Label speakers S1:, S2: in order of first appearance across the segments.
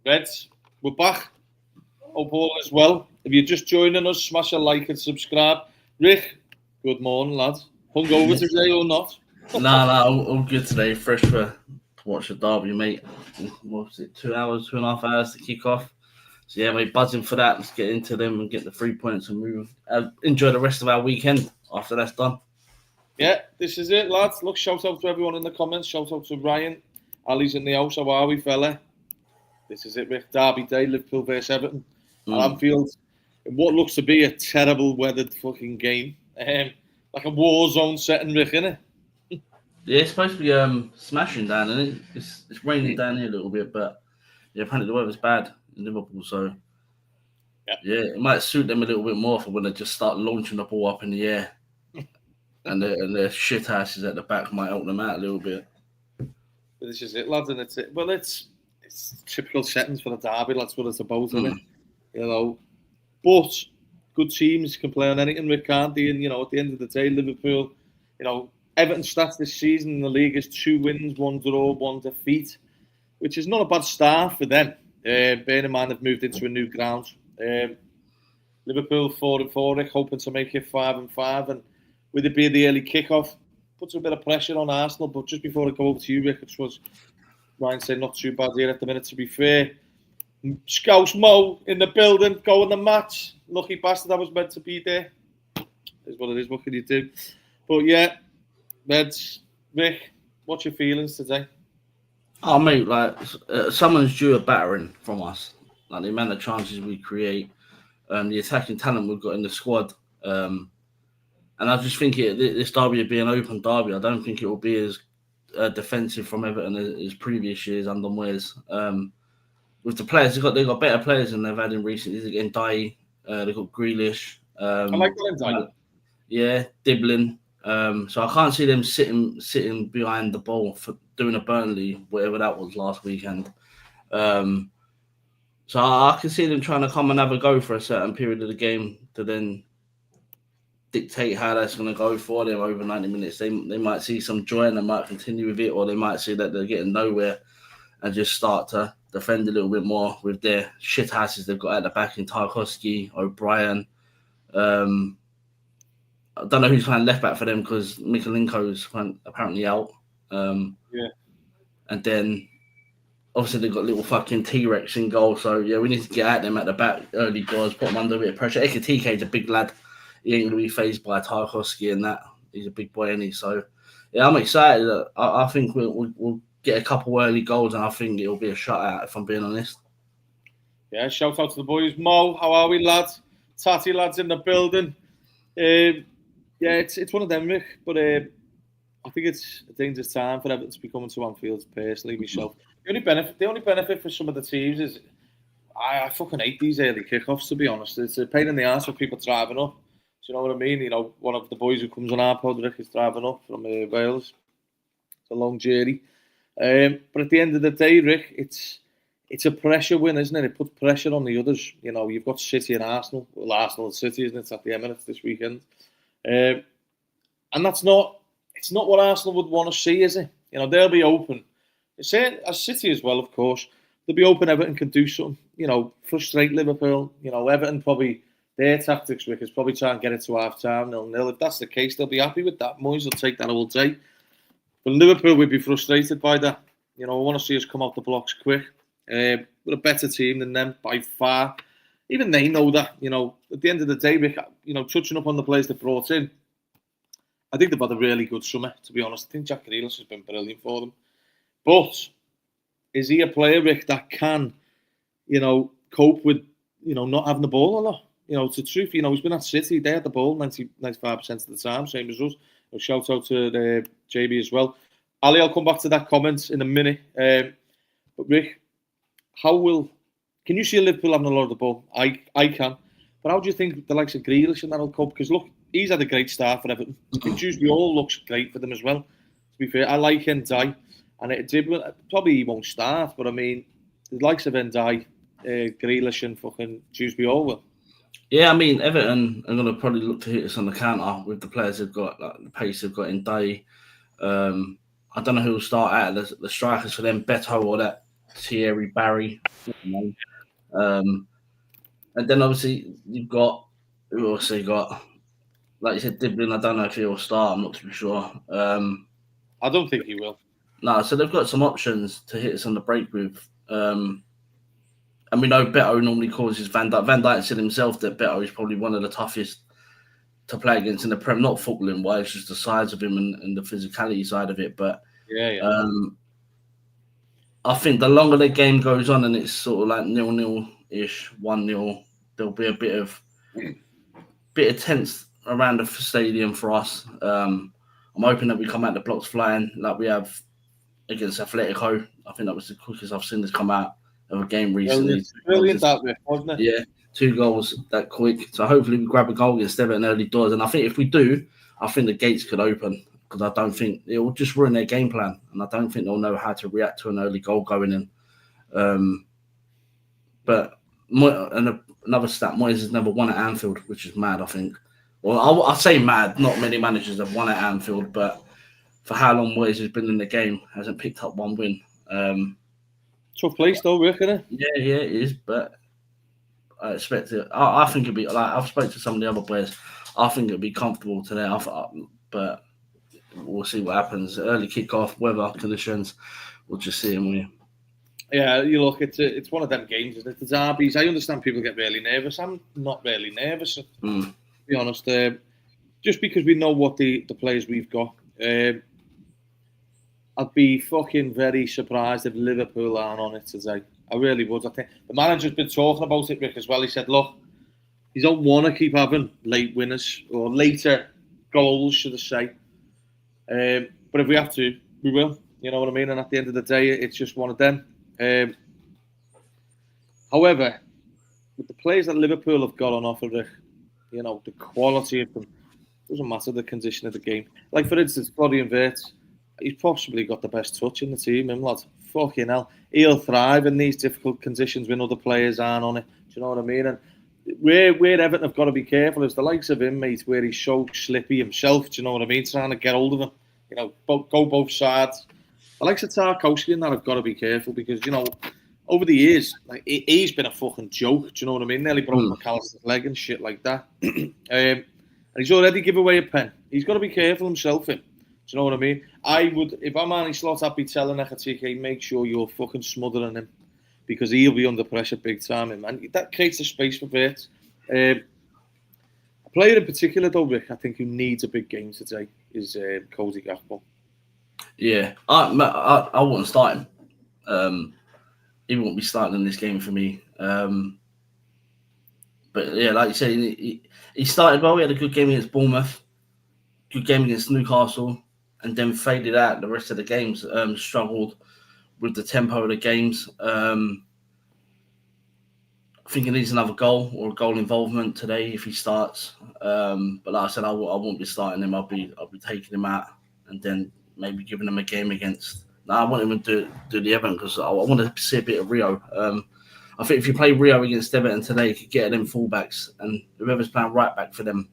S1: Reds, we're back. Hope all is well. If you're just joining us, smash a like and subscribe. Rick, good morning, lad. Hungover today or not?
S2: Nah, all good today. Fresh to watch the derby, mate. What was it, 2.5 hours to kick off? So yeah, mate, buzzing for that. Let's get into them and get the 3 points and move. Enjoy the rest of our weekend after that's done.
S1: Yeah, this is it, lads. Look, shout out to everyone in the comments. Shout out to Ryan. Ali's in the house. How are we, fella? This is it, Rick. Derby day, Liverpool versus Everton at Anfield. In what looks to be a terrible weathered fucking game. Like a war zone setting, Rick, innit?
S2: Yeah, it's supposed to be smashing down, isn't it? It's raining down here a little bit, but yeah, apparently the weather's bad in Liverpool, so yeah, it might suit them a little bit more for when they just start launching the ball up in the air, and their shit asses at the back might help them out a little bit.
S1: But this is it, lads, and it's typical settings for the derby. That's what it's about, isn't it? You know, but good teams can play on anything, Rick, can't they? And at the end of the day, Liverpool, Everton's stats this season in the league is 2 wins, 1 draw, 1 defeat, which is not a bad start for them. Bearing in mind they've moved into a new ground. Liverpool 4-4, Rick, hoping to make it 5-5, and with it being the early kickoff, puts a bit of pressure on Arsenal. But just before I go over to you, Rick, which was Ryan saying not too bad here at the minute, to be fair. Scouse Mo in the building, going the match. Lucky bastard, I was meant to be there. Is what it is. What can you do? But yeah, Reds, Rick, what's your feelings today?
S2: Oh, mate, like someone's due a battering from us. Like the amount of chances we create, the attacking talent we've got in the squad, and I just think this derby will be an open derby. I don't think it will be as defensive from Everton as previous years under Moyes. With the players, they've got better players than they've had in recent years. Again, Dye, they've got Grealish.
S1: I like that.
S2: Yeah, Diblin. So I can't see them sitting behind the ball for doing a Burnley, whatever that was last weekend. So I can see them trying to come and have a go for a certain period of the game to then dictate how that's going to go for them over 90 minutes. They might see some joy and they might continue with it, or they might see that they're getting nowhere and just start to defend a little bit more with their shit asses they've got at the back in Tarkowski, O'Brien. I don't know who's playing left back for them because Mikalenko's apparently out. And then obviously they've got little fucking T-Rex in goal. So yeah, we need to get at them at the back early doors, put them under a bit of pressure. Ekatiké's a big lad. He ain't going to be phased by Tarkowski and that. He's a big boy, isn't he? So yeah, I'm excited. I think we'll get a couple early goals and I think it'll be a shutout, if I'm being honest.
S1: Yeah, shout out to the boys. Mo, how are we, lads? Tatty lads in the building. Yeah, it's one of them, Rick. But I think it's a dangerous time for Everton to be coming to Anfield. Personally, myself, the only benefit for some of the teams is I fucking hate these early kickoffs. To be honest, it's a pain in the ass for people driving up. Do you know what I mean? One of the boys who comes on our pod, Rick, is driving up from Wales. It's a long journey. But at the end of the day, Rick, it's a pressure win, isn't it? It puts pressure on the others. You've got City and Arsenal. Well, Arsenal and City, isn't it? It's at the Emirates this weekend. And it's not what Arsenal would want to see, is it? They'll be open. As City as well, of course. They'll be open. Everton can do something. Frustrate Liverpool. Everton probably, their tactics, Rick, is probably try and get it to half-time, 0-0. If that's the case, they'll be happy with that. Moyes will take that all day. But Liverpool would be frustrated by that. I want to see us come out the blocks quick. We're a better team than them by far. Even they know that. At the end of the day, Rick, touching up on the players they brought in, I think they've had a really good summer, to be honest. I think Jack Grealish has been brilliant for them. But is he a player, Rick, that can, cope with, not having the ball a lot? It's the truth. He's been at City. They had the ball 95% of the time, same as us. Shout out to the JB as well. Ali, I'll come back to that comment in a minute. But Rick, can you see Liverpool having a lot of the ball? I can. But how do you think the likes of Grealish and that'll cope? Because look, he's had a great start for Everton. I think Dewsbury all looks great for them as well. To be fair, I like Ndiaye, and probably he won't start. But I mean, the likes of Ndiaye, Grealish, and fucking Dewsbury all will.
S2: Yeah, I mean, Everton are going to probably look to hit us on the counter with the players they've got, like the pace they've got in Day. I don't know who will start out the strikers for them, Beto or that Thierry Barry. And then obviously you've got, who else you got? Like you said, Diblin, I don't know if he'll start, I'm not too sure.
S1: I don't think he will.
S2: No, so they've got some options to hit us on the break with. And we know Beto normally causes Van Dijk. Van Dijk said himself that Beto is probably one of the toughest to play against in the Prem, not footballing wise, just the size of him and the physicality side of it. But I think the longer the game goes on and it's sort of like 0-0-ish, 1-0, there'll be a bit of tense around the stadium for us. I'm hoping that we come out the blocks flying like we have against Atletico. I think that was the quickest I've seen this come out of a game recently.
S1: Brilliant that way, wasn't it?
S2: Yeah, 2 goals that quick. So hopefully we grab a goal against Everton early doors. And I think if we do, I think the gates could open because I don't think it will just ruin their game plan. And I don't think they'll know how to react to an early goal going in. But another stat, Moyes has never won at Anfield, which is mad, I think. Well, I say mad. Not many managers have won at Anfield, but for how long Moyes has been in the game, hasn't picked up one win.
S1: Tough place though, Rick, isn't it?
S2: Yeah, it is, but I expect it. I think it'd be like I've spoken to some of the other players. I think it'd be comfortable today. But we'll see what happens. Early kickoff, weather conditions, we'll just see them.
S1: Yeah, you look, it's one of them games, isn't it? The derbies. I understand people get really nervous. I'm not really nervous, to be honest. Just because we know what the players we've got. I'd be fucking very surprised if Liverpool aren't on it today. I really would. I think the manager's been talking about it, Rick, as well. He said, look, he don't want to keep having late winners or later goals, should I say. But if we have to, we will. You know what I mean? And at the end of the day, it's just one of them. However, with the players that Liverpool have got on offer, Rick, you know, the quality of them, doesn't matter the condition of the game. Like, for instance, Florian Wirtz, he's possibly got the best touch in the team, him, lad. Fucking hell. He'll thrive in these difficult conditions when other players aren't on it. Do you know what I mean? And where Everton have got to be careful is the likes of him, mate, where he's so slippy himself. Do you know what I mean? Trying to get hold of him. You know, go both sides. The likes of Tarkowski and that have got to be careful because, you know, over the years, like he's been a fucking joke. Do you know what I mean? Nearly broke McAllister's leg and shit like that. And he's already given away a pen. He's got to be careful himself, him. Do you know what I mean? I would, if I'm Arnie Slot, I'd be telling Ekatike, make sure you're fucking smothering him because he'll be under pressure big time, and that creates a space for Wirtz. A player in particular, though, Rick, I think who needs a big game today is Cody Gakpo.
S2: Yeah, I wouldn't start him. He won't be starting in this game for me. But yeah, like you said, he started well. He had a good game against Bournemouth, good game against Newcastle, and then faded out the rest of the games. Struggled with the tempo of the games. I think he needs another goal or a goal involvement today if he starts. But like I said, I won't be starting him. I'll be taking him out and then maybe giving him a game against. I won't even do the Everton because I want to see a bit of Rio. I think if you play Rio against Everton today, you could get them fullbacks and whoever's playing right back for them.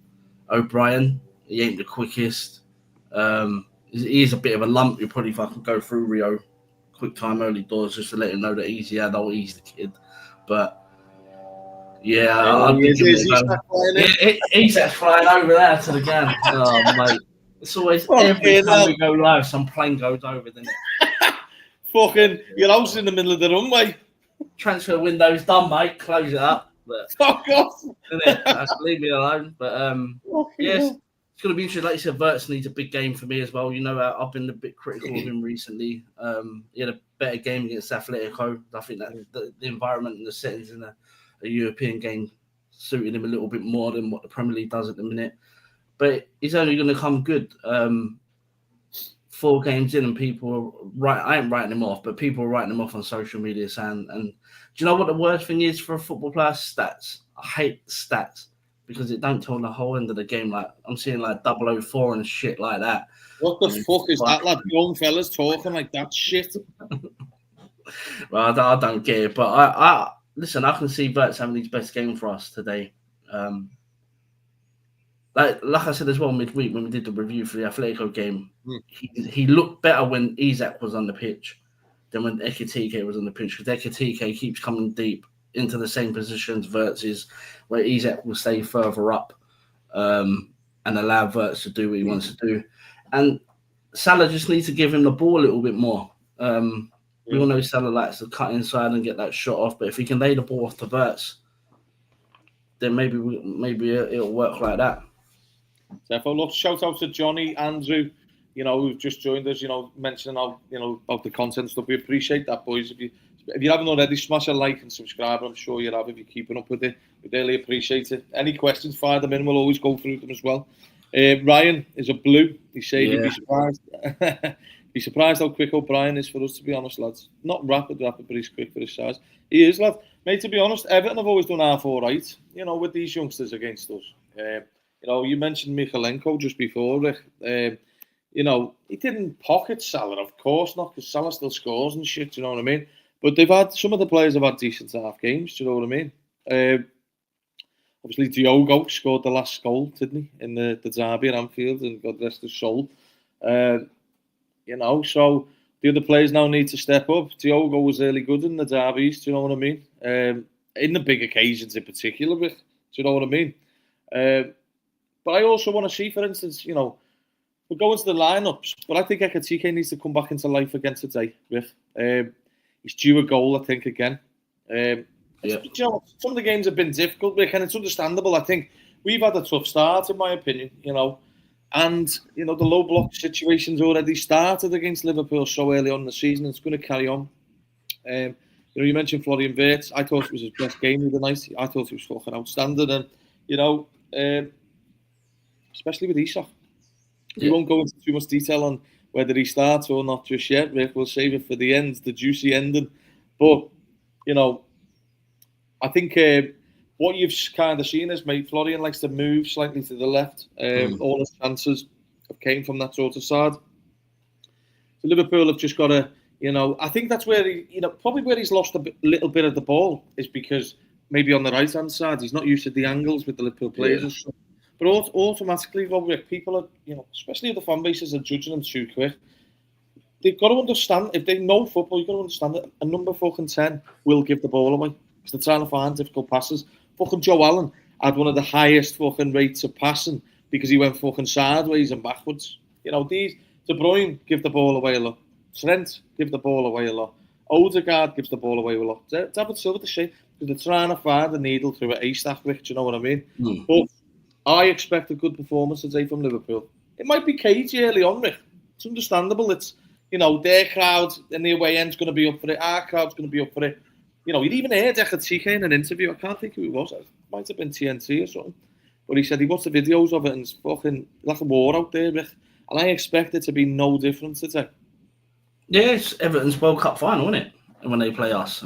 S2: O'Brien, he ain't the quickest. He is a bit of a lump. You probably fucking go through Rio quick time early doors just to let him know that he's the adult, he's the kid. But yeah, he's flying over there to the game. Oh, mate. It's always every time we go live, some plane goes over, doesn't it?
S1: Fucking, your house in the middle of the runway.
S2: Transfer window's done, mate. Close it up. But,
S1: fuck off.
S2: Leave me alone. But yes, it's going to be interesting. Like you said, Wirtz needs a big game for me as well. You know, I've been a bit critical of him recently. He had a better game against Atletico. I think that the environment and the settings in a European game suited him a little bit more than what the Premier League does at the minute. But he's only going to come good 4 games in, and people I ain't writing him off, but people are writing him off on social media saying, and do you know what the worst thing is for a football player? Stats. I hate stats because it don't tell the whole end of the game. Like I'm seeing like 004 and shit like that.
S1: What the fuck is that, lad? Young fellas talking like that shit.
S2: Well, I don't get it, but I listen. I can see Verts having his best game for us today. Like I said as well midweek when we did the review for the Atletico game, he looked better when Isak was on the pitch than when Ekitike was on the pitch, because Ekitike keeps coming deep into the same positions Verts is, where Isak will stay further up and allow Verts to do what he wants to do. And Salah just needs to give him the ball a little bit more. We all know Salah likes to cut inside and get that shot off, but if he can lay the ball off to Verts, then maybe it'll work like that.
S1: Therefore, look, shout out to Johnny, Andrew, who've just joined us, mentioning how, about the content stuff. We appreciate that, boys. If you haven't already, smash a like and subscribe. I'm sure you have if you're keeping up with it. We really appreciate it. Any questions, fire them in. We'll always go through them as well. Ryan is a blue. He's saying he'd be surprised. Be surprised how quick O'Brien is for us, to be honest, lads. Not rapid, but he's quick for his size. He is, lad. Mate, to be honest, Everton have always done half all right, with these youngsters against us. You mentioned Mikalenko just before, Rick. He didn't pocket Salah, of course not, because Salah still scores and shit, you know what I mean? But some of the players have had decent half games, do you know what I mean? Obviously, Diogo scored the last goal, didn't he, in the derby at Anfield, and God rest his soul. So the other players now need to step up. Diogo was really good in the derbies, do you know what I mean? In the big occasions in particular, do you know what I mean? But I also want to see, for instance, we're going to the lineups, but I think Ekitike needs to come back into life again today, Rick. He's due a goal, I think, again. Some of the games have been difficult, Rick, and it's understandable. I think we've had a tough start, in my opinion, and, the low block situation's already started against Liverpool so early on in the season. It's going to carry on. You mentioned Florian Wirtz. I thought it was his best game of the night. I thought he was fucking outstanding. And, especially with Isak. We won't go into too much detail on whether he starts or not just yet, Rick. We'll save it for the end, the juicy ending. But, I think what you've kind of seen is, mate, Florian likes to move slightly to the left. All his chances have came from that sort of side. So Liverpool have just got to, I think that's where probably where he's lost a little bit of the ball is because maybe on the right-hand side, he's not used to the angles with the Liverpool players and stuff. But automatically, Rick, people are, especially the fan bases are judging them too quick. They've got to understand, if they know football, you've got to understand that a number fucking 10 will give the ball away. Because they're trying to find difficult passes. Fucking Joe Allen had one of the highest fucking rates of passing because he went fucking sideways and backwards. These, De Bruyne give the ball away a lot. Trent give the ball away a lot. Odegaard gives the ball away a lot. David Silva the same, because they're trying to find the needle through a haystack, Rick, do you know what I mean? But I expect a good performance today from Liverpool. It might be cagey early on, Rick. It's understandable. It's, their crowd in the away end's going to be up for it. Our crowd's going to be up for it. You'd even heard Ekitike in an interview. I can't think who it was. It might have been TNT or something. But he said he watched the videos of it and it's fucking like a war out there, Rick. And I expect it to be no different today.
S2: Yeah, it's Everton's World Cup final, isn't it? When they play us.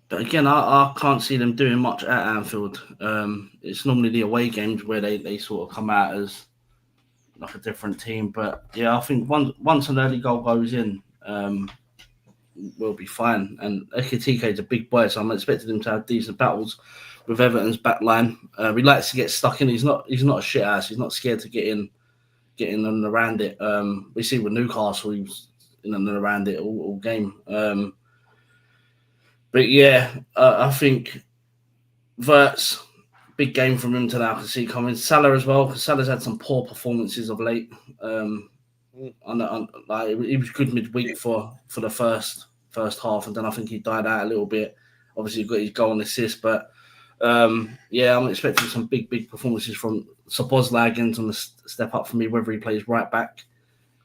S2: But again, I can't see them doing much at Anfield. It's normally the away games where they sort of come out as like a different team. But yeah, I think once an early goal goes in, we'll be fine. And Ekitike is a big boy, so I'm expecting him to have decent battles with Everton's back line. He likes to get stuck in. He's not a shit ass. He's not scared to get in and around it. We see with Newcastle, he was in and around it all game. But yeah, I think Wirtz, big game from him today. I can see coming. Salah as well, because Salah's had some poor performances of late. He was good midweek for the first half, and then I think he died out a little bit. Obviously, he got his goal and assist, but I'm expecting some big performances from Szoboszlai on the step up for me, whether he plays right back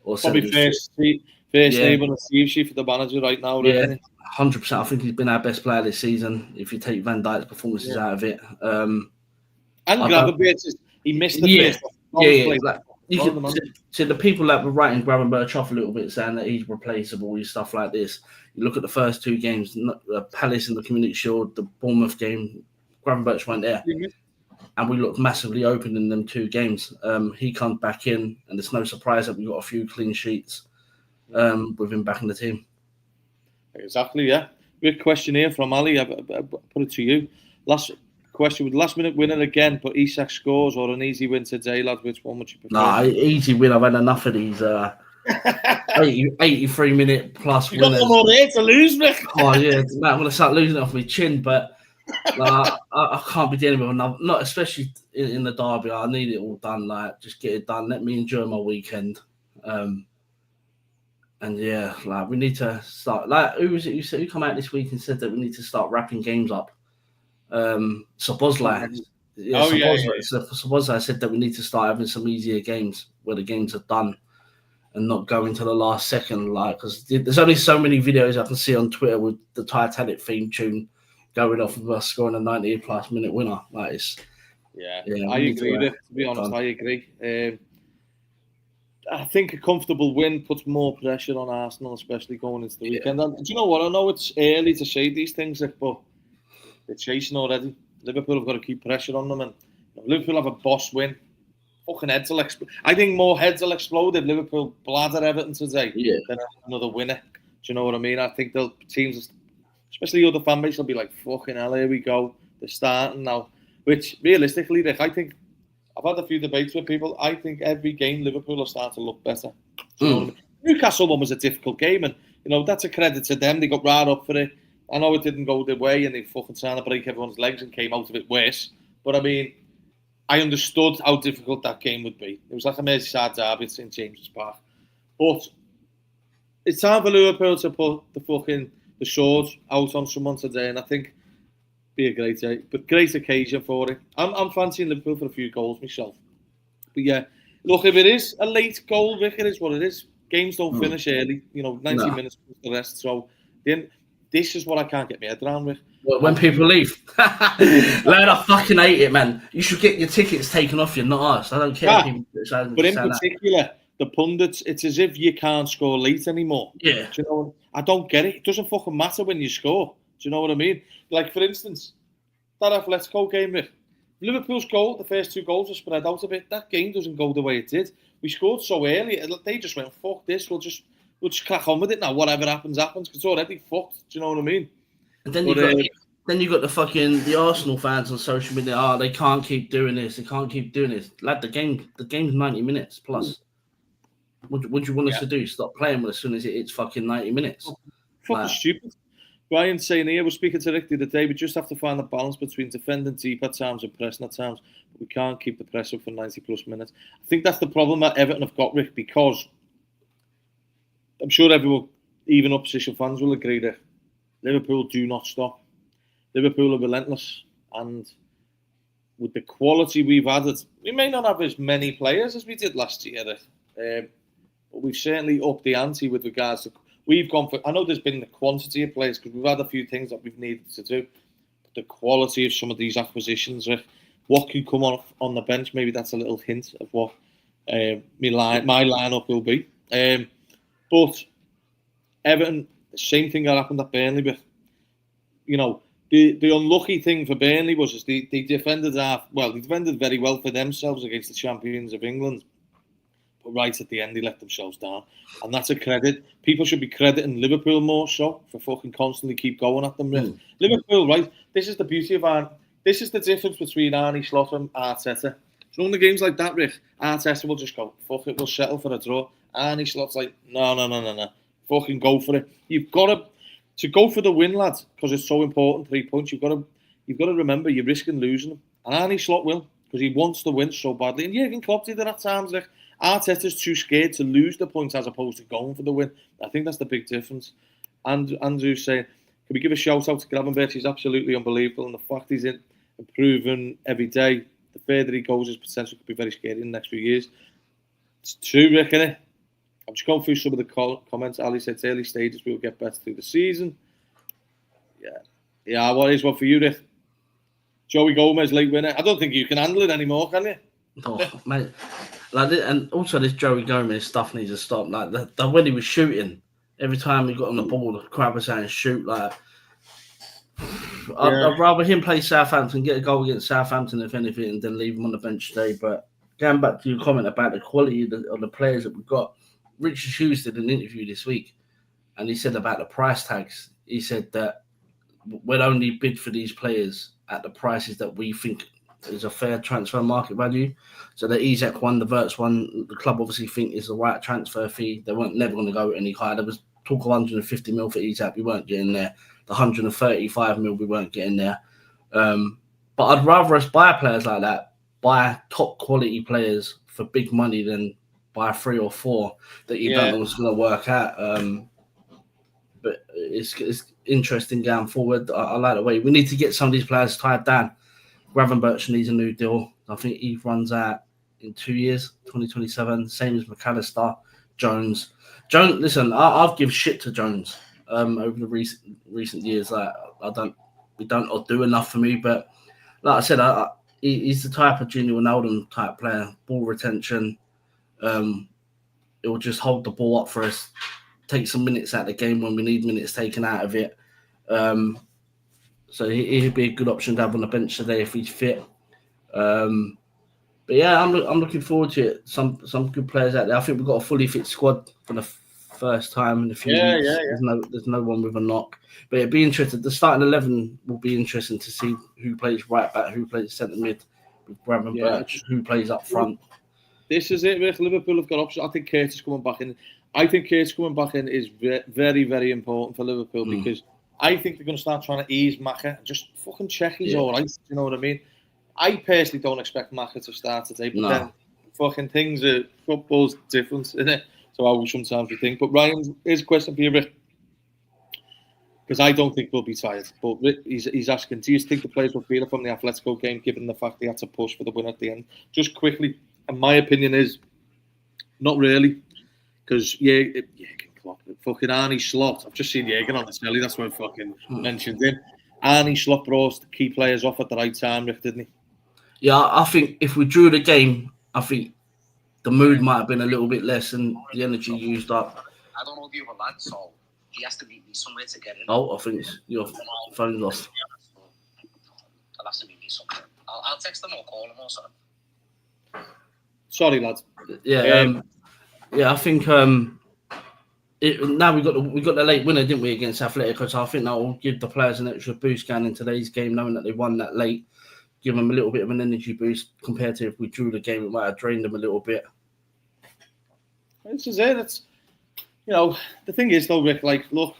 S2: or
S1: probably first name on the team sheet for the manager right now.
S2: Yeah, 100%. I think he's been our best player this season. If you take Van Dijk's performances out of it,
S1: and Gravenberch, he missed the first.
S2: You can see the people that were writing Gravenberch off a little bit, saying that he's replaceable and stuff like this. You look at the first 2 games, Palace in the Community Shield, the Bournemouth game, Gravenberch went there, and we looked massively open in them 2 games. He comes back in, and it's no surprise that we got a few clean sheets with him back in the team.
S1: Exactly, yeah. Good question here from Ali. I put it to you. Last question: would last minute winner again, but Isak scores, or an easy win today, lad? Which one would you prefer?
S2: Nah, easy win. I've had enough of these 83-minute plus
S1: you
S2: winners.
S1: got one more there to lose, Rick.
S2: Oh yeah, I'm gonna start losing it off my chin, but I can't be dealing with another. Not especially in the derby. I need it all done. Like, just get it done. Let me enjoy my weekend. And yeah, like, we need to start. Like, who was it? Who come out this week and said that we need to start wrapping games up? Sobozlai. Yeah, Sobozlai said that we need to start having some easier games where the games are done and not going to the last second. Like, because there's only so many videos I can see on Twitter with the Titanic theme tune going off of us scoring a 90+ minute winner. Like, it's
S1: yeah I agree with it. To be honest, I agree. I think a comfortable win puts more pressure on Arsenal, especially going into the weekend. And do you know what? I know it's early to say these things, but they're chasing already. Liverpool have got to keep pressure on them, and Liverpool have a boss win. Fucking heads will explode. I think more heads will explode if Liverpool blather Everton today than another winner. Do you know what I mean? I think the teams, especially the other fan base, will be like, fucking hell, here we go. They're starting now. Which, realistically, Rick, I think, I've had a few debates with people. I think every game Liverpool will start to look better. Do you know what I mean? Newcastle one was a difficult game, and that's a credit to them. They got right up for it. I know it didn't go their way, and they fucking trying to break everyone's legs and came out of it worse. But I mean, I understood how difficult that game would be. It was like a Merseyside derby at St James's Park. But it's time for Liverpool to put the sword out on someone today, and I think be a great day, but great occasion for it. I'm fancying Liverpool for a few goals myself. But yeah, look, if it is a late goal, Rick, it is what it is. Games don't finish early, 90 minutes plus the rest. So then this is what I can't get my head around with.
S2: When people leave. Lad, I fucking hate it, man. You should get your tickets taken off you, not us. I don't care.
S1: But in particular, the pundits, it's as if you can't score late anymore.
S2: Yeah.
S1: Do you know? I don't get it. It doesn't fucking matter when you score. Do you know what I mean? Like, for instance, that Atletico game, Rick. Liverpool's goal, the first 2 goals are spread out a bit. That game doesn't go the way it did. We scored so early. They just went, fuck this. We'll just crack on with it now. Whatever happens, happens. Because it's already fucked. Do you know what I mean?
S2: And then you got the Arsenal fans on social media. They can't keep doing this. They can't keep doing this. Lad, the game's 90 minutes plus. What do you want us to do? Stop playing with as soon as it hits fucking 90 minutes.
S1: Fucking stupid. Ryan's saying here, we're speaking to Rick the other day, we just have to find a balance between defending deep at times and pressing at times. But we can't keep the press up for 90+ minutes. I think that's the problem that Everton have got, Rick, because I'm sure everyone, even opposition fans, will agree that Liverpool do not stop. Liverpool are relentless. And with the quality we've added, we may not have as many players as we did last year, but we've certainly upped the ante with regards to... We've gone for... I know there's been the quantity of players because we've had a few things that we've needed to do. But the quality of some of these acquisitions, what can come off on the bench, maybe that's a little hint of what my lineup will be. But Everton, the same thing that happened at Burnley. But, the unlucky thing for Burnley was they defended they defended very well for themselves against the champions of England. But right at the end, they let themselves down. And that's a credit. People should be crediting Liverpool more so for fucking constantly keep going at them. Liverpool, right? This is the beauty of this is the difference between Arne Slot and Arteta. So in the games like that, Rick, Arteta will just go, fuck it, we'll settle for a draw. Arne Slot's like, no. Fucking go for it. You've got to go for the win, lads, because it's so important, 3 points. You've got to remember you're risking losing them. And Arne Slot will, because he wants to win so badly. And Jurgen Klopp did it at times, Rick. Arteta's too scared to lose the points as opposed to going for the win. I think that's the big difference. And Andrew's saying, can we give a shout out to Gravenberch? He's absolutely unbelievable. And the fact he's improving every day, the further he goes, his potential could be very scary in the next few years. It's true, Rick, isn't it? I'm just going through some of the comments. Ali said, early stages, we'll get better through the season. Yeah, what is one for you, Rick? Joey Gomez, late winner. I don't think you can handle it anymore, can you?
S2: Oh, mate. And also this Joey Gomez stuff needs to stop. Like the when he was shooting, every time he got on the ball, the crowd was saying shoot. Like I'd rather him play Southampton, get a goal against Southampton, if anything, than leave him on the bench today. But going back to your comment about the quality of the players that we've got, Richard Hughes did an interview this week, and he said about the price tags. He said that we'll only bid for these players at the prices that we think is a fair transfer market value. So the Isak one, the Wirtz one, the club obviously think is the right transfer fee. They weren't never going to go any higher. There was talk of 150 mil for Isak. We weren't getting there. The 135 mil, we weren't getting there. But I'd rather us buy players like that, buy top quality players for big money than buy 3 or 4 that you don't know what's going to work out. But it's interesting going forward. I like the way we need to get some of these players tied down. Gravenberch needs a new deal. I think he runs out in 2 years, 2027. Same as McAllister, Jones. Listen, I've given shit to Jones over the recent years. Like we don't do enough for me. But like I said, he's the type of Junior Ronaldo type player. Ball retention. It will just hold the ball up for us. Take some minutes out of the game when we need minutes taken out of it. So he'd be a good option to have on the bench today if he's fit. But yeah, I'm looking forward to it. Some good players out there. I think we've got a fully fit squad for the first time in a few weeks. Yeah. There's no one with a knock. But it'd be interesting. The starting 11 will be interesting to see who plays right back, who plays centre mid with Gravenberch, who plays up front.
S1: This is it, Rick. Liverpool have got options. I think Curtis coming back in. I think Curtis coming back in is very, very important for Liverpool because I think they're going to start trying to ease Maka. Just fucking check he's all right. You know what I mean? I personally don't expect Maka to start today, but then fucking things are football's different, isn't it? So how sometimes we think. But Ryan, here's a question for you, Rick. Because I don't think we'll be tired. But Rick, he's asking, do you think the players will feel it from the Atletico game, given the fact they had to push for the win at the end? Just quickly, and my opinion is, not really. Because Jürgen Klopp, fucking Arnie Slot. I've just seen Jürgen on the telly. That's why I fucking mentioned him. Arnie Slot brought the key players off at the right time, Rick, didn't he?
S2: Yeah, I think if we drew the game, I think the mood might have been a little bit less and the energy used up.
S3: I don't know the other lad, so he has to meet me somewhere to get in.
S2: Oh, I think it's your phone's off.
S3: I'll have to meet me somewhere. I'll text them or call them or something.
S1: Sorry, lads.
S2: Yeah, I think now we got the late winner, didn't we, against Atletico? So I think that will give the players an extra boost going in today's game, knowing that they won that late. Give them a little bit of an energy boost compared to if we drew the game, it might have drained them a little bit.
S1: This is it. It's, the thing is though, Rick, like, look,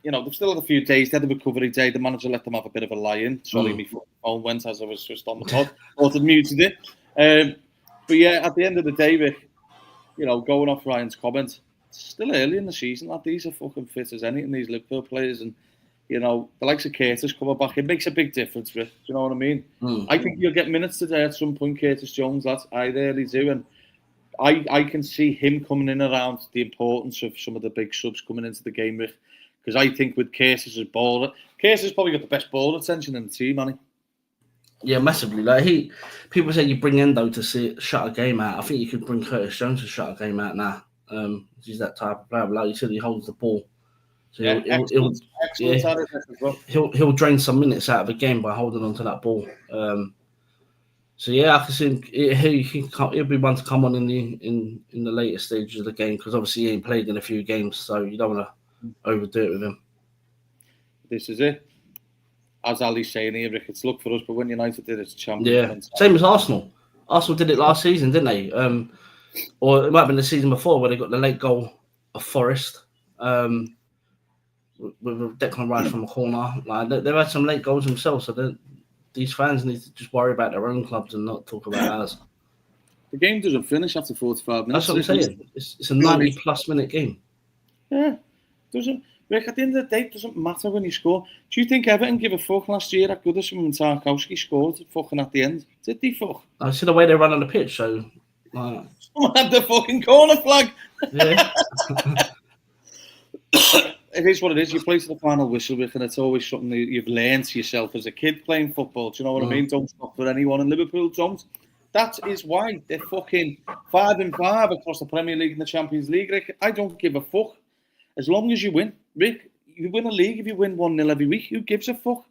S1: they've still had a few days. They had a recovery day. The manager let them have a bit of a lie-in. Sorry, my phone went as I was just on the pod. Thought I'd muted it. But yeah, at the end of the day, Rick, going off Ryan's comment, it's still early in the season. Like, these are fucking fit as anything, these Liverpool players. And, the likes of Curtis coming back, it makes a big difference, Rick. Do you know what I mean? I think you'll get minutes today at some point, Curtis Jones, lads. I really do. And I can see him coming in around the importance of some of the big subs coming into the game, Rick. Because I think with Curtis as baller, Curtis has probably got the best ball attention in the team, hasn't he?
S2: Yeah, massively. Like people say you bring Endo to shut a game out. I think you could bring Curtis Jones to shut a game out now. He's that type of player. Like you said, he holds the ball. So he'll drain some minutes out of the game by holding on to that ball. So yeah, I can see he'll be one to come on in the later stages of the game because obviously he ain't played in a few games, so you don't want to overdo it with him.
S1: This is it. As Ali's saying here, Rick, it's luck for us, but when United did it, it's champion.
S2: Yeah, same as Arsenal. Arsenal did it last season, didn't they? Or it might have been the season before where they got the late goal of Forest with Declan Rice from a corner. Like they've had some late goals themselves, so these fans need to just worry about their own clubs and not talk about ours.
S1: The game doesn't finish after 45 minutes.
S2: That's what I'm saying. It's a 90-plus minute game.
S1: Yeah, doesn't. Rick, at the end of the day, it doesn't matter when you score. Do you think Everton give a fuck last year at Goodison when Tarkowski scored fucking at the end? Did they fuck?
S2: I see the way they run on the pitch, so...
S1: Someone had the fucking corner flag.
S2: Yeah.
S1: It is what it is. You play to the final whistle, Rick, and it's always something that you've learned to yourself as a kid playing football. Do you know what I mean? Don't stop for anyone, and Liverpool don't. That is why they're fucking 5-5 across the Premier League and the Champions League, Rick. I don't give a fuck. As long as you win, Rick, you win a league if you win 1-0 every week. Who gives a fuck?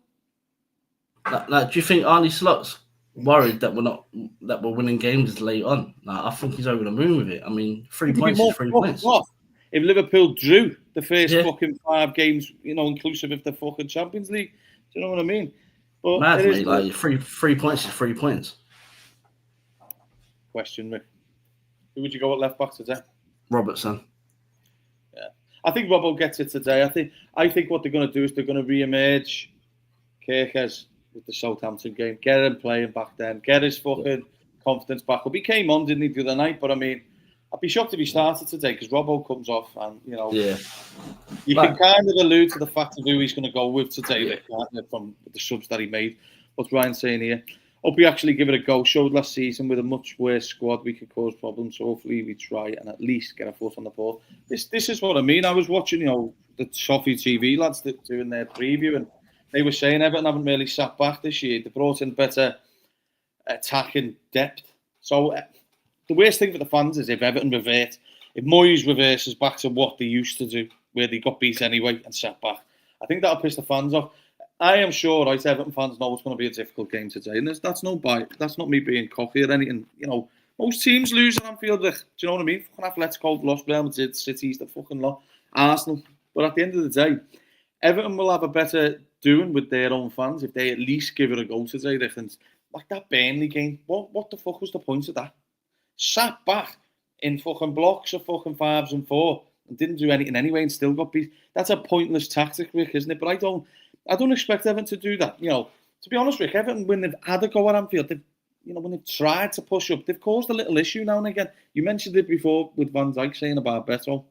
S2: Like, do you think Arnie Slot's worried that we're winning games late on? Like, I think he's over the moon with it. I mean, 3 points is 3 points.
S1: Off if Liverpool drew the first fucking 5 games, inclusive of the fucking Champions League. Do you know what I mean? But
S2: mad, mate. Like, 3 points is 3 points.
S1: Question, Rick. Who would you go at left back today?
S2: Robertson.
S1: Yeah, I think Robbo gets it today. I think what they're going to do is they're going to re-emerge Kirkes with the Southampton game, get him playing back then, get his fucking confidence back up. He came on, didn't he, the other night? But I mean, I'd be shocked if he started today because Robbo comes off, and you can kind of allude to the fact of who he's going to go with today, from the subs that he made. What's Ryan saying here? Hope we actually give it a go. Showed last season with a much worse squad we could cause problems. So hopefully we try and at least get a foot on the ball. This is what I mean. I was watching, the Toffee TV lads doing their preview, and they were saying Everton haven't really sat back this year. They brought in better attacking depth. So the worst thing for the fans is if Everton revert, if Moyes reverses back to what they used to do, where they got beat anyway and sat back. I think that'll piss the fans off. I am sure, Everton fans know it's going to be a difficult game today, and that's no bite. That's not me being cocky or anything. Most teams lose at Anfield. Do you know what I mean? Fucking Atletico lost, Real Madrid, City's the fucking lot, Arsenal. But at the end of the day, Everton will have a better doing with their own fans if they at least give it a go today. Like that Burnley game, what the fuck was the point of that? Sat back in fucking blocks of fucking 5s and 4 and didn't do anything anyway and still got beat. That's a pointless tactic, Rick, isn't it? But I don't expect Everton to do that. To be honest, Rick, Everton, when they've had a go at Anfield, when they've tried to push up, they've caused a little issue now and again. You mentioned it before with Van Dijk saying about Beto.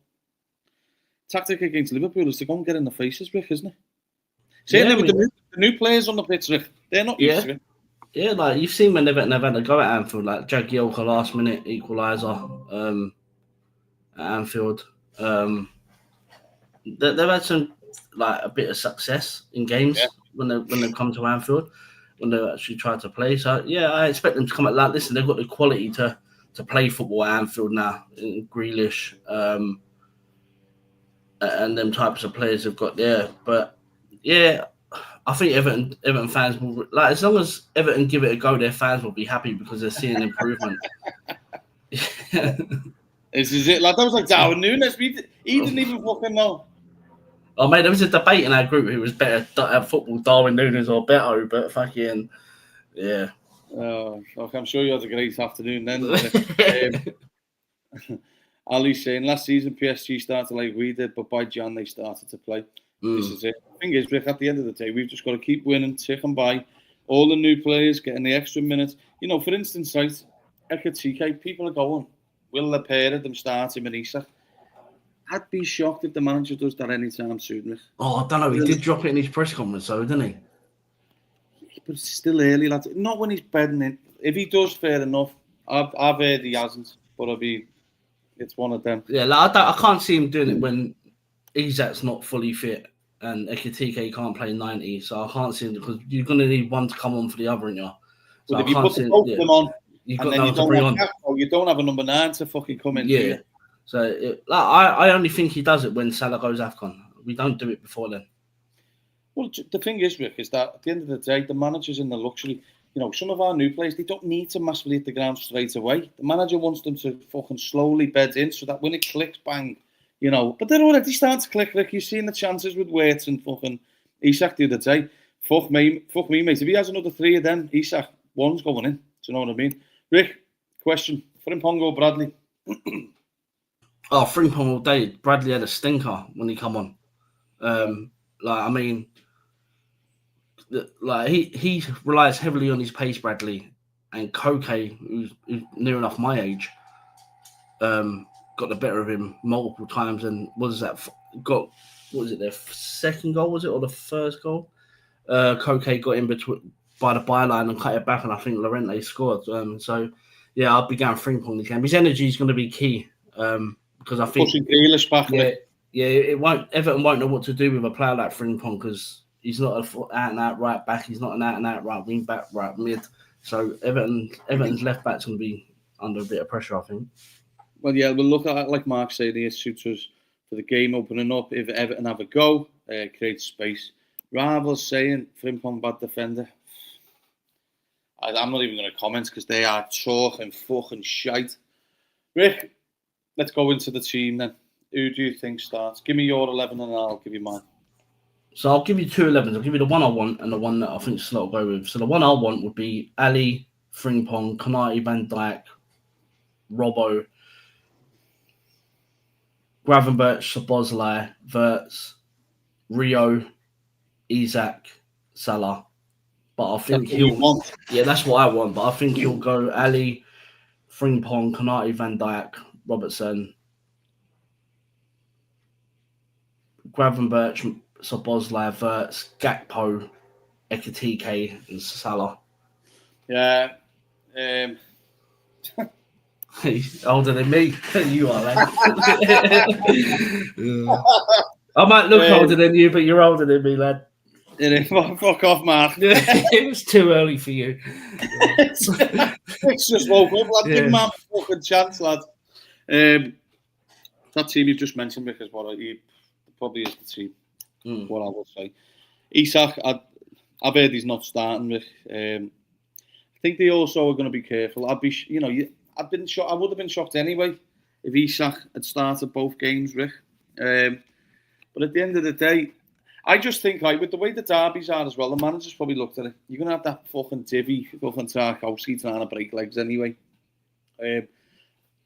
S1: Tactic against Liverpool is to go and get in the faces, Rick, isn't it? Certainly with the new players on the pitch, Rick, they're not used to it.
S2: Yeah, like you've seen when Everton have had a go at Anfield, like Jagielka last minute equaliser at Anfield. They've had some a bit of success in games when they've come to Anfield, when they actually try to play. So I expect them to come at that. Listen, they've got the quality to play football at Anfield now. Grealish, and them types of players have got there. But I think Everton fans will as long as Everton give it a go, their fans will be happy because they're seeing improvement.
S1: This is it. That was like Darwin Núñez. He didn't even fucking know.
S2: Oh, mate, there was a debate in our group who was better at football, Darwin Núñez or Beto, but fucking, yeah.
S1: Oh, I'm sure you had a great afternoon then. Ali's saying, last season PSG started like we did, but by Jan they started to play. This is it. The thing is, Rick, at the end of the day, we've just got to keep winning, ticking by. All the new players getting the extra minutes. For instance, right, Ekatike, people are going, will the pair of them start him and Isak? I'd be shocked if the manager does that anytime soon, Rick.
S2: Oh, I don't know. He did drop it in his press conference, though, didn't he?
S1: But it's still early, lads. Not when he's bedding in. If he does, fair enough. I've heard he hasn't, but it's one of them.
S2: Yeah, I can't see him doing it when Isak's not fully fit and Ekatike can't play 90. So I can't see him because you're going to need one to come on for the other, in you. So
S1: if you put both of them on,
S2: you've
S1: and
S2: got
S1: then you don't have a number 9 to fucking come in.
S2: Yeah. So I only think he does it when Salah goes AFCON. We don't do it before then.
S1: Well, the thing is, Rick, is that at the end of the day, the manager's in the luxury. Some of our new players, they don't need to massively hit the ground straight away. The manager wants them to fucking slowly bed in so that when it clicks, bang, But they're already starting to click, Rick. You've seen the chances with Wirtz and fucking Isak the other day. Fuck me, mate. If he has another 3 of them, Isak, 1's going in. Do you know what I mean? Rick, question. Frimpong or Bradley?
S2: Frimpong all day. Bradley had a stinker when he come on. He relies heavily on his pace, Bradley, and Koke, who's near enough my age, got the better of him multiple times. And their second goal, was it, or the first goal? Koke got in between by the byline and cut it back, and I think Llorente scored. I'll be going Frimpong this game. His energy is going to be key. Because I think
S1: pushing Grealish back.
S2: Everton won't know what to do with a player like Frimpong because he's not an out-and-out right back. He's not an out-and-out right wing back, right mid. So Everton's left back's going to be under a bit of pressure, I think.
S1: Well, yeah, we'll look at it like Mark said. It suits us for the game opening up. If Everton have a go, create space. Rivals saying Frimpong bad defender. I'm not even going to comment because they are talking fucking shite. Rick, let's go into the team then. Who do you think starts? Give me your 11 and I'll give you mine.
S2: So I'll give you 2 11s. I'll give you the one I want and the one that I think Slot will go with. So the one I want would be Ali, Frimpong, Konate, Van Dijk, Robbo, Gravenberch, Szoboszlai, Wirtz, Rio, Isak, Salah. But I think that's what I want. But I think he'll go Ali, Frimpong, Konate, Van Dijk, Robertson, Gravenberch, Szoboszlai, Wirtz, Gakpo, Ekitike, and Salah.
S1: Yeah.
S2: He's older than me. You are, lad. I might look older than you, but you're older than me, lad.
S1: Fuck off, Mark.
S2: It was too early for you.
S1: It's just woke up, lad. Give man a fucking chance, lad. That team you just mentioned, because probably is the team. What I would say. Isak, I've heard he's not starting with. I think they also are going to be careful. I would have been shocked anyway if Isak had started both games, Rick. But at the end of the day, I just think, like, with the way the derbies are as well, the manager's probably looked at it. You're going to have that fucking divvy, fucking Tarkowski trying to break legs anyway.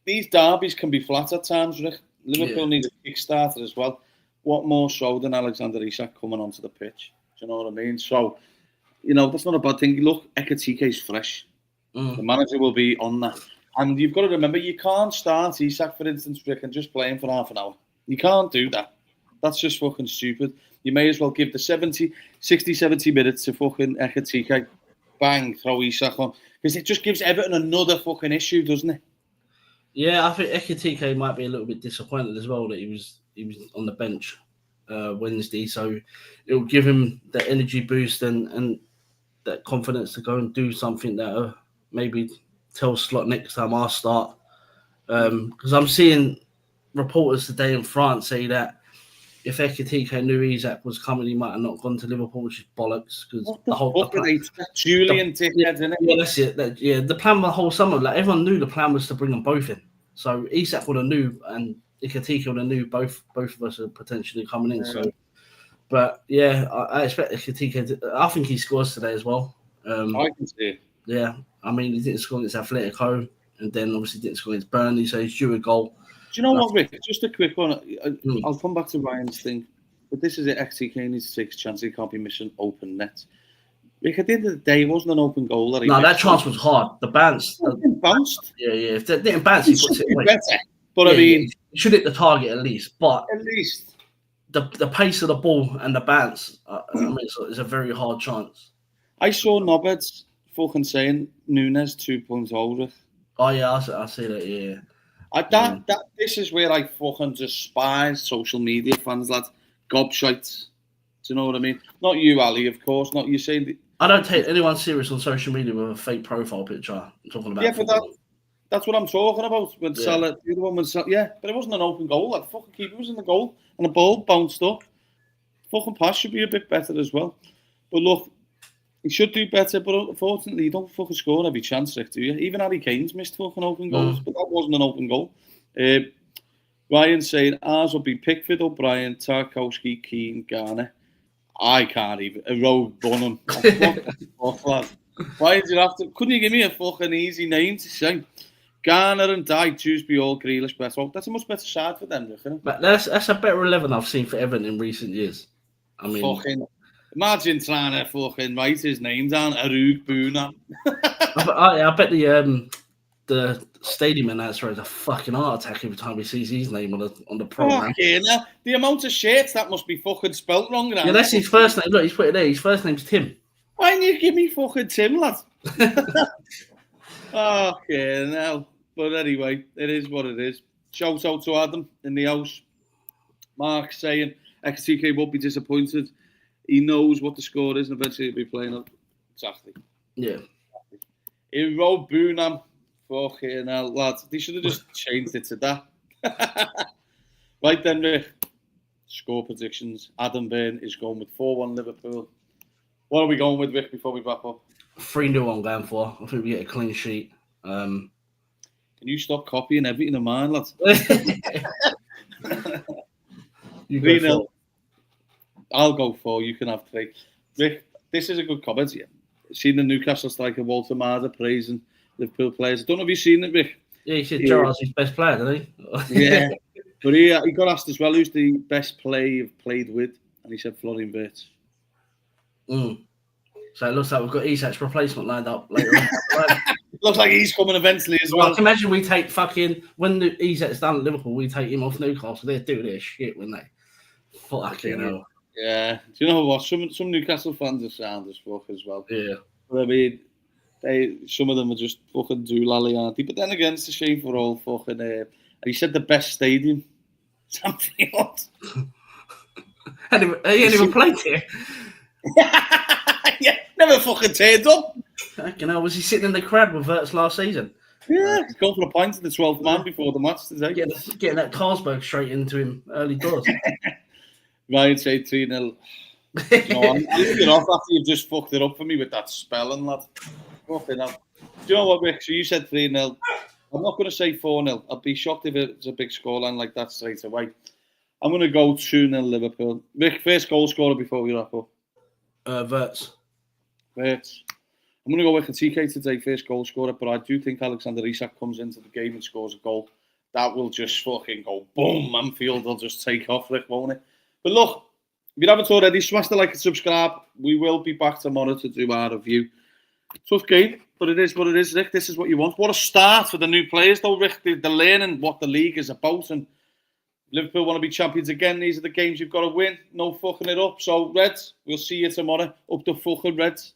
S1: These derbies can be flat at times, Rick. Liverpool need a kickstarter as well. What more so than Alexander Isak coming onto the pitch? Do you know what I mean? So, that's not a bad thing. Look, Ekitike's fresh. The manager will be on that. And you've got to remember, you can't start Isak, for instance, Rick, and just play him for half an hour. You can't do that. That's just fucking stupid. You may as well give the 60, 70 minutes to fucking Ekitike. Bang, throw Isak on. Because it just gives Everton another fucking issue, doesn't it?
S2: Yeah, I think Ekitike might be a little bit disappointed as well that he was on the bench Wednesday. So it'll give him the energy boost and that confidence to go and do something that maybe tell Slot next time I start. Because I'm seeing reporters today in France say that if Ekitike knew Isak was coming, he might have not gone to Liverpool, which is bollocks. Because
S1: the whole Julian dickhead, isn't it?
S2: Yeah, that's it. The plan the whole summer, like everyone knew the plan was to bring them both in. So Isak would have knew, and Ekitike would have knew both of us are potentially coming in. So, but yeah, I expect Ekitike. I think he scores today as well.
S1: I can see it.
S2: Yeah, I mean he didn't score against Atletico, and then obviously didn't score against Burnley, so he's due a goal.
S1: Do you know what, Rick? Just a quick one. I'll come back to Ryan's thing, but this is it. Ekitike needs to take a chance. He can't be missing open nets. Rick, at the end of the day, it wasn't an open goal.
S2: That chance was hard. The bounce.
S1: It bounced.
S2: Yeah. If they didn't bounce, he puts it away.
S1: Better. But I mean,
S2: he should hit the target at least. But
S1: at least
S2: the pace of the ball and the bounce, it's a very hard chance.
S1: I saw Knobheads fucking saying Nunes 2.0. Rick.
S2: Oh yeah, I see that. Yeah.
S1: This is where I fucking despise social media fans, lads. Gobshites. Do you know what I mean? Not you, Ali, of course. Not you saying.
S2: I don't take anyone serious on social media with a fake profile picture. I'm talking about.
S1: Yeah, but that's what I'm talking about. When Salah, the other one was but it wasn't an open goal. That fucking keeper was in the goal, and the ball bounced up. Fucking pass should be a bit better as well. But look, he should do better. But unfortunately, you don't fucking score every chance, Rick, do you? Even Harry Kane's missed fucking open goals, but that wasn't an open goal. Ryan saying ours will be Pickford, O'Brien, Tarkowski, Keane, Garner. I can't even. A Rogue Bonham. Why did you have to? Couldn't you give me a fucking easy name to say? Garner and Dijk, Tuesday, all Grealish, best. Well, that's a much better side for them, isn't it?
S2: But that's a better 11 I've seen for Everton in recent years. I mean,
S1: fucking imagine trying to fucking write his name down. Arug Boonam.
S2: I bet the stadium announcer has a fucking heart attack every time he sees his name on the program.
S1: The amount of shirts that must be fucking spelt wrong.
S2: Yeah, that's his first name. Look, he's put it there. His first name's Tim.
S1: Why didn't you give me fucking Tim, lad? No. But anyway, it is what it is. Shout out to Adam in the house. Mark saying Ekitike won't be disappointed. He knows what the score is and eventually he'll be playing up. Exactly.
S2: Yeah.
S1: Hero Boonham. Fucking hell, lads. They should have just changed it to that. Right then, Rick. Score predictions. Adam Byrne is going with 4-1 Liverpool. What are we going with, Rick, before we wrap up?
S2: 3-0 I'm going for. I think we get a clean sheet.
S1: Can you stop copying everything of mine, lads?
S2: You
S1: 3-0. I'll go 4. You can have 3. Rick, this is a good comment here. Seen the Newcastle striker Walter Marder praising Liverpool players. I don't know if you've seen it, Rick.
S2: Yeah, he said Gerrard's his best player, didn't
S1: he? Yeah. But he got asked as well, who's the best player you've played with? And he said Florian Wirtz.
S2: So it looks like we've got Isak's replacement lined up later on.
S1: Looks like he's coming eventually as well.
S2: I can imagine we take when Isak's done at Liverpool, we take him off Newcastle. They'd do their shit, wouldn't they? Fucking hell.
S1: Yeah. Do you know what? Some Newcastle fans are sound as fuck as well.
S2: Yeah.
S1: But I mean, some of them are just fucking doolally, aren't they? But then again, it's a shame for all fucking... he said the best stadium. Anfield.
S2: He ain't even played here.
S1: Yeah, never fucking turned up.
S2: Was he sitting in the crowd with Wirtz last season?
S1: Yeah, he's going for a pint to the 12th man before the match today.
S2: Getting that Carlsberg straight into him early doors.
S1: Ryan say 3-0. No, I'm leaving it off after you've just fucked it up for me with that spelling, lad. Fucking hell. Do you know what, Rick? So you said 3-0. I'm not going to say 4-0. I'd be shocked if it's a big scoreline like that straight away. I'm going to go 2-0 Liverpool. Rick, first goal scorer before we wrap up.
S2: Wirtz.
S1: I'm going to go with TK today, first goal scorer, but I do think Alexander Isak comes into the game and scores a goal. That will just fucking go boom. Anfield will just take off, Rick, won't it? But look, if you haven't already, smash the like and subscribe. We will be back tomorrow to do our review. Tough game, but it is what it is, Rick. This is what you want. What a start for the new players, though, Rick. They're learning what the league is about, and Liverpool want to be champions again. These are the games you've got to win. No fucking it up. So, Reds, we'll see you tomorrow. Up the fucking Reds.